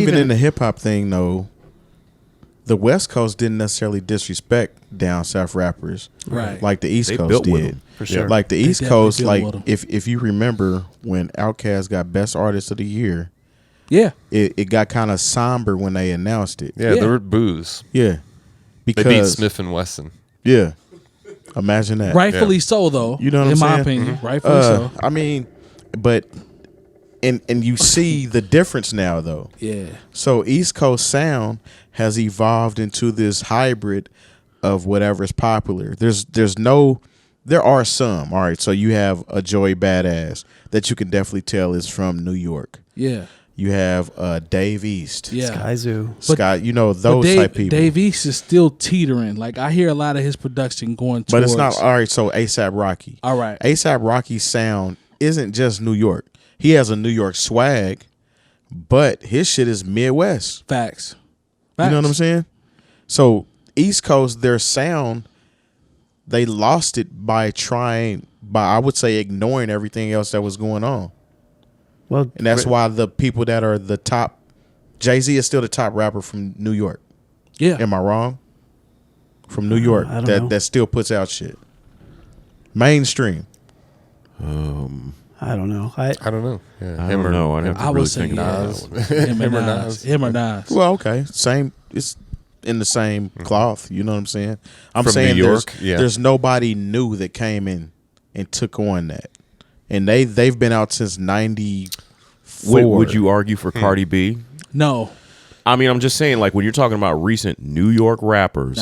Even in the hip hop thing, though, the West Coast didn't necessarily disrespect down south rappers, right? Like the East Coast built did, with them, for sure. Like the East Coast, like if you remember when Outkast got Best Artist of the Year, it got kind of somber when they announced it. Yeah, there were boos. Yeah, because they beat Smith and Wesson. Yeah, imagine that. Rightfully so, though. You know what I'm saying? In my opinion, rightfully so. I mean, but. And you see the difference now, though. Yeah. So East Coast sound has evolved into this hybrid of whatever's popular. There are some. All right. So you have a Joey Badass that you can definitely tell is from New York. Yeah. You have Dave East. Yeah. Sky, those type people. Dave East is still teetering. Like I hear a lot of his production going towards. But it's not all right. So ASAP Rocky. All right. ASAP Rocky's sound isn't just New York. He has a New York swag, but his shit is Midwest. Facts. You know what I'm saying? So East Coast, their sound, they lost it by I would say, ignoring everything else that was going on. Well, and that's why the people that are the top, Jay-Z is still the top rapper from New York. Yeah. Am I wrong? From New York, that still puts out shit. Mainstream. I don't know. I don't know. Yeah. I don't know. I'd have to really think about that one. Him or Nas. Well, okay. Same. It's in the same cloth. You know what I'm saying? I'm From saying New York? there's nobody new that came in and took on that. And they've been out since 94. Would you argue for Cardi B? No. I mean, I'm just saying, like, when you're talking about recent New York rappers,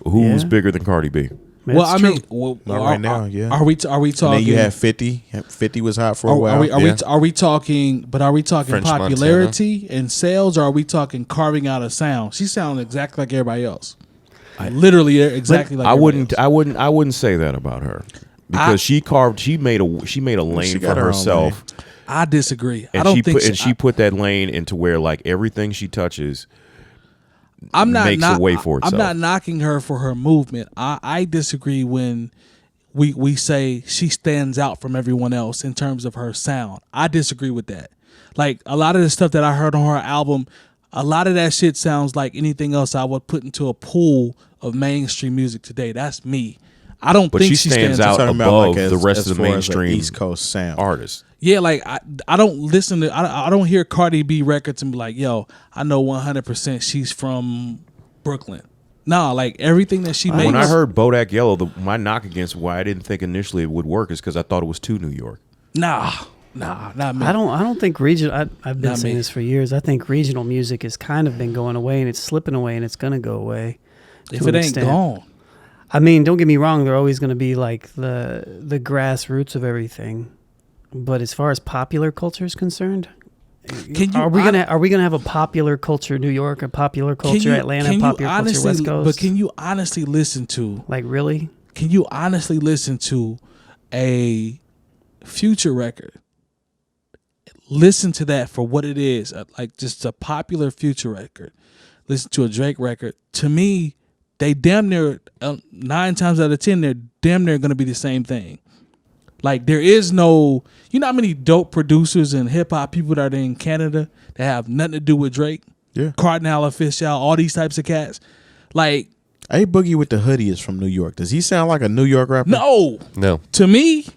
who's bigger than Cardi B? Well, I mean, not right now. Yeah. Are we talking? And then you have 50. 50 was hot for a while. Are we talking? But are we talking French popularity and sales, or are we talking carving out a sound? She sounds exactly like everybody else. Literally exactly like. I everybody else. I wouldn't say that about her because she made a lane for herself. I disagree. And I don't think she put that lane into where like everything she touches. Makes a way for itself. I'm not knocking her for her movement. I disagree when we say she stands out from everyone else in terms of her sound. I disagree with that. Like a lot of the stuff that I heard on her album, a lot of that shit sounds like anything else I would put into a pool of mainstream music today. That's me. I don't think she stands out above the rest of the mainstream East Coast sound artists. Yeah, like I don't listen to I don't hear Cardi B records and be like, yo, I know 100% she's from Brooklyn. Nah, like everything that she makes. When I heard Bodak Yellow, my knock against why I didn't think initially it would work is because I thought it was too New York. Nah, not me. I don't think regional. I've been saying this for years. I think regional music has kind of been going away and it's slipping away and it's gonna go away. If it ain't gone. I mean, don't get me wrong. They're always going to be like the grassroots of everything, but as far as popular culture is concerned, are we gonna have a popular culture New York, a popular culture Atlanta, popular culture West Coast? But can you honestly listen to really? Can you honestly listen to a Future record? Listen to that for what it is, like just a popular Future record. Listen to a Drake record. To me, they damn near 9 times out of 10, they're damn near going to be the same thing. Like there is no, you know how many dope producers and hip hop people that are in Canada that have nothing to do with Drake? Yeah. Cardinal Official, all these types of cats. Like A Boogie with the Hoodie is from New York. Does he sound like a New York rapper? No. To me,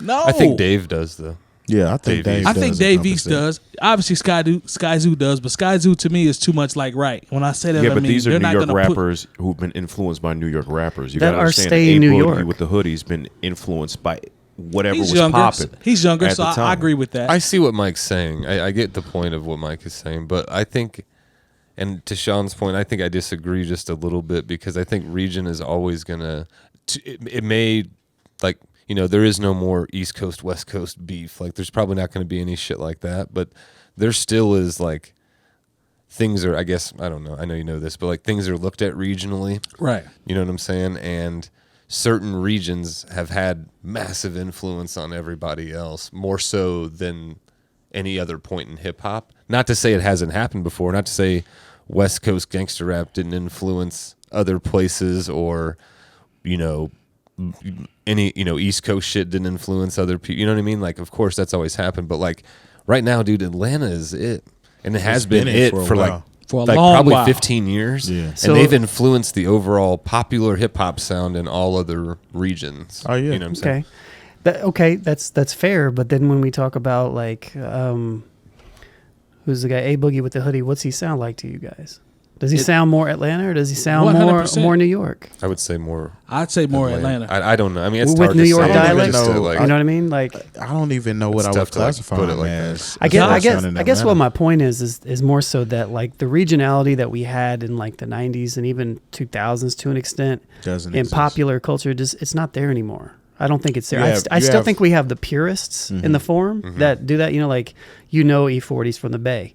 no. I think Dave does though. Yeah, I think Dave does. I think Dave East does. Obviously, Skyzoo does, but Skyzoo to me is too much like right. When I say that, yeah, I but mean, these are they're New not York gonna rappers who've been influenced by New York rappers. You that gotta are understand staying A New Boogie York. with the Hoodie's been influenced by whatever He's was younger. popping. He's younger, at so the time. I agree with that. I see what Mike's saying. I get the point of what Mike is saying, but I think, and to Sean's point, I think I disagree just a little bit because I think region is always gonna. It may like. You know, there is no more East Coast, West Coast beef. Like, there's probably not going to be any shit like that. But there still is, like, things are, I guess, I don't know. I know you know this, but, like, things are looked at regionally. Right. You know what I'm saying? And certain regions have had massive influence on everybody else, more so than any other point in hip-hop. Not to say it hasn't happened before. Not to say West Coast gangster rap didn't influence other places or, you know, any, you know, East Coast shit didn't influence other people. You know what I mean? Like, of course, that's always happened. But, like, right now, dude, Atlanta is it. And it has been it for like for a like long probably while. 15 years. Yeah. And So- they've influenced the overall popular hip hop sound in all other regions. Oh, yeah. You know what I'm saying? Okay. That's fair. But then when we talk about like, who's the guy? A Boogie with the hoodie. What's he sound like to you guys? Does he sound more Atlanta or does he sound 100%. more New York? I would say more. I'd say more Atlanta. I don't know. I mean, it's With hard New to York say. dialect? Just to, like, You know what I mean? Like, I don't even know what It's I would tough to, like, classify put it him like as. I as guess sounding I guess what Atlanta. my point is more so that like the regionality that we had in like the 90s and even 2000s to an extent Doesn't in exist. popular culture, just it's not there anymore. I don't think it's there. You have- I you still have- think we have the purists in the forum that do that. You know, like E40's from the Bay.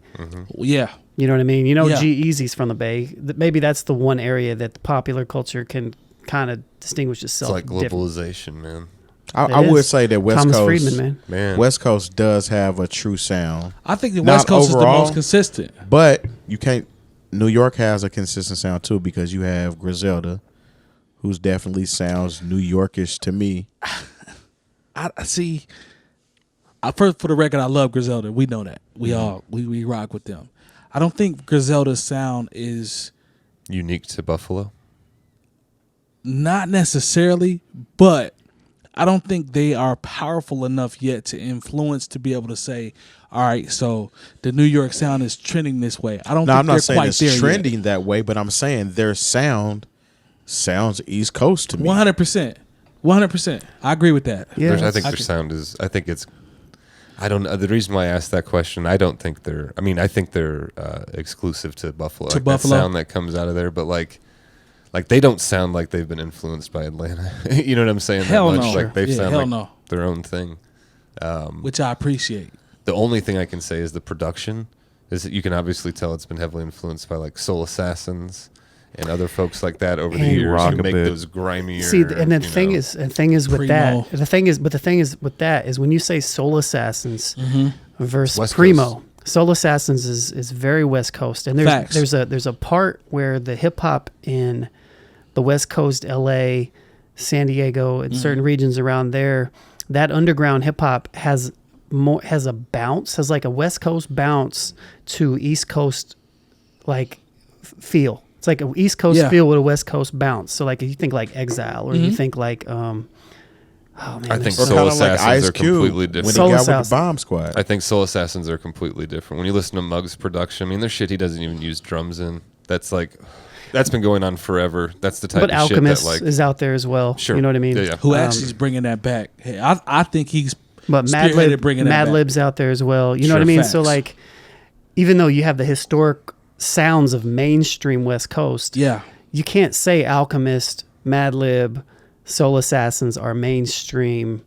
Yeah. You know what I mean? You know, Yeah. G-Eazy's from the Bay. Maybe that's the one area that the popular culture can kind of distinguish It's itself. like different. globalization, man. I It would is. say that West Thomas Coast, Friedman, man. Man. West Coast does have a true sound, I think the Not West Coast is the overall, most consistent. but you can't. New York has a consistent sound too because you have Griselda, who's definitely sounds New Yorkish to me. I see. First, for the record, I love Griselda. We know that. We all we rock with them. I don't think Griselda's sound is Unique to Buffalo. not necessarily, but I don't think they are powerful enough yet to influence to be able to say, all right, so the New York sound is trending this way. I don't No, think I'm they're not saying quite it's there trending that way, but I'm saying their sound sounds East Coast to yet. me. 100%. 100%. I agree with that. Yeah, I think I their can- sound is. I think it's. I don't know. The reason why I asked that question, I don't think they're. I mean, I think they're exclusive to Buffalo. To like Buffalo? That sound that comes out of there, but like they don't sound like they've been influenced by Atlanta. You know what I'm saying? Hell that much. no. Like they Yeah, sound hell like no. their own thing. Which I appreciate. The only thing I can say is the production. Is that you can obviously tell it's been heavily influenced by like Soul Assassins and other folks like that over the And years rock who a make bit. those grimier. See, and the thing know. is with Primo. that, the thing is with that is when you say Soul Assassins versus West Primo. Coast. Soul Assassins is very West Coast, and Facts. there's a part where the hip hop in the West Coast, L.A., San Diego, and certain regions around there, that underground hip hop has a bounce, has like a West Coast bounce to East Coast like feel. It's like an East Coast Yeah. feel with a West Coast bounce. So like if you think like Exile or you think like oh man, I think Or Soul kind of like Assassins Ice are Cube completely when different. he Soul got with Assassin. the Bomb Squad. I think Soul Assassins are completely different. When you listen to Muggs' production, I mean, there's shit he doesn't even use drums in. That's been going on forever. That's the type but of Alchemist shit that is out there as well. Sure. You know what I mean? Yeah, yeah. Who actually is bringing that back? Hey, I think he's But spearheaded bringing that back. Madlib's out there as well. You know Sure, what I mean? So facts. like, even though you have the historic sounds of mainstream West Coast, Yeah. you can't say Alchemist, Madlib, Soul Assassins are mainstream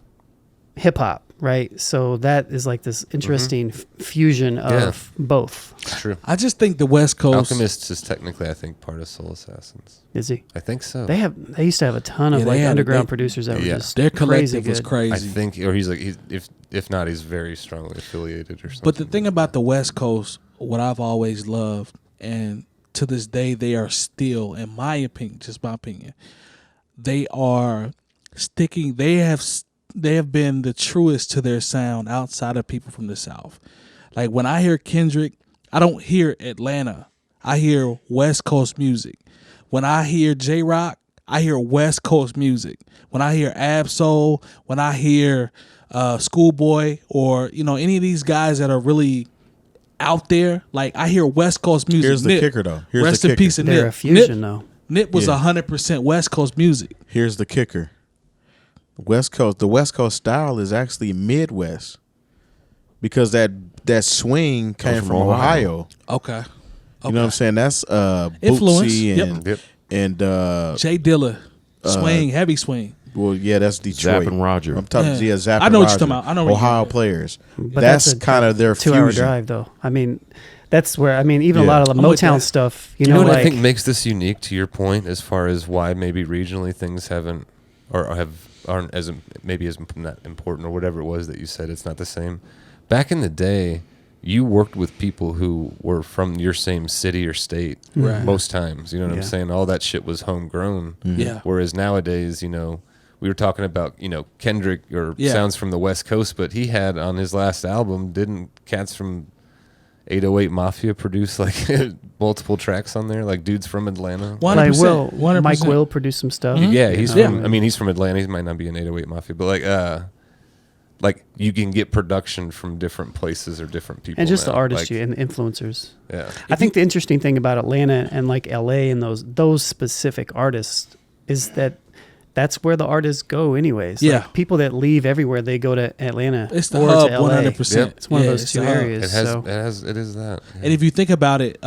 hip hop, right? So that is like this interesting fusion of both. It's true. I just think the West Coast. Alchemist is technically, I think, part of Soul Assassins. Is he? I think so. They used to have a ton of Yeah, they like had- underground they- producers that were Yeah. just Their crazy collective was good. crazy. I think, or he's if not, he's very strongly affiliated or something. But the thing about the West Coast, what I've always loved, and to this day they are still, in my opinion, just my opinion, they are sticking. They have been the truest to their sound outside of people from the South. Like when I hear Kendrick, I don't hear Atlanta. I hear West Coast music. When I hear J-Rock, I hear West Coast music. When I hear Ab-Soul, when I hear Schoolboy, or any of these guys that are really out there, like I hear West Coast music. Here's the Nip, kicker, though. Here's rest the in kicker. peace, and They're Nip. a fusion though. Nip was Yeah. 100% West Coast music. Here's the kicker. The West Coast style is actually Midwest because that swing came from from Ohio. Ohio. Okay. You know what I'm saying? That's Influence. Bootsy and Yep. and Jay Dilla, swing, heavy swing. well, yeah, that's Detroit. Zapp and Roger. I'm talking, Yeah. Zapp I and know what you're Roger, talking about. I know what Ohio you're- players. But that's a kind of their 2-hour fusion. drive though. I mean, that's where even a Yeah. lot of the I'm with Motown that. stuff. You know what like, I think makes this unique to your point, as far as why maybe regionally things haven't aren't as maybe as not important or whatever it was that you said. It's not the same. Back in the day, you worked with people who were from your same city or state Right. most times. You know what I'm Yeah. saying? All that shit was homegrown. Yeah. Whereas nowadays, we were talking about, Kendrick or Yeah. sounds from the West Coast, but he had on his last album, didn't cats from 808 Mafia produce like multiple tracks on there, like dudes from Atlanta. 100%. Mike Will produced some stuff. Yeah, he's from. I mean, he's from Atlanta. He might not be an 808 Mafia, but like you can get production from different places or different people, and just now. the artistry and influencers. Yeah, I think the interesting thing about Atlanta and like LA and those specific artists is that that's where the artists go anyways. Yeah. Like people that leave everywhere, they go to Atlanta. It's the or hub, to LA. 100%. It's one of those two areas. it is that. Yeah. And if you think about it,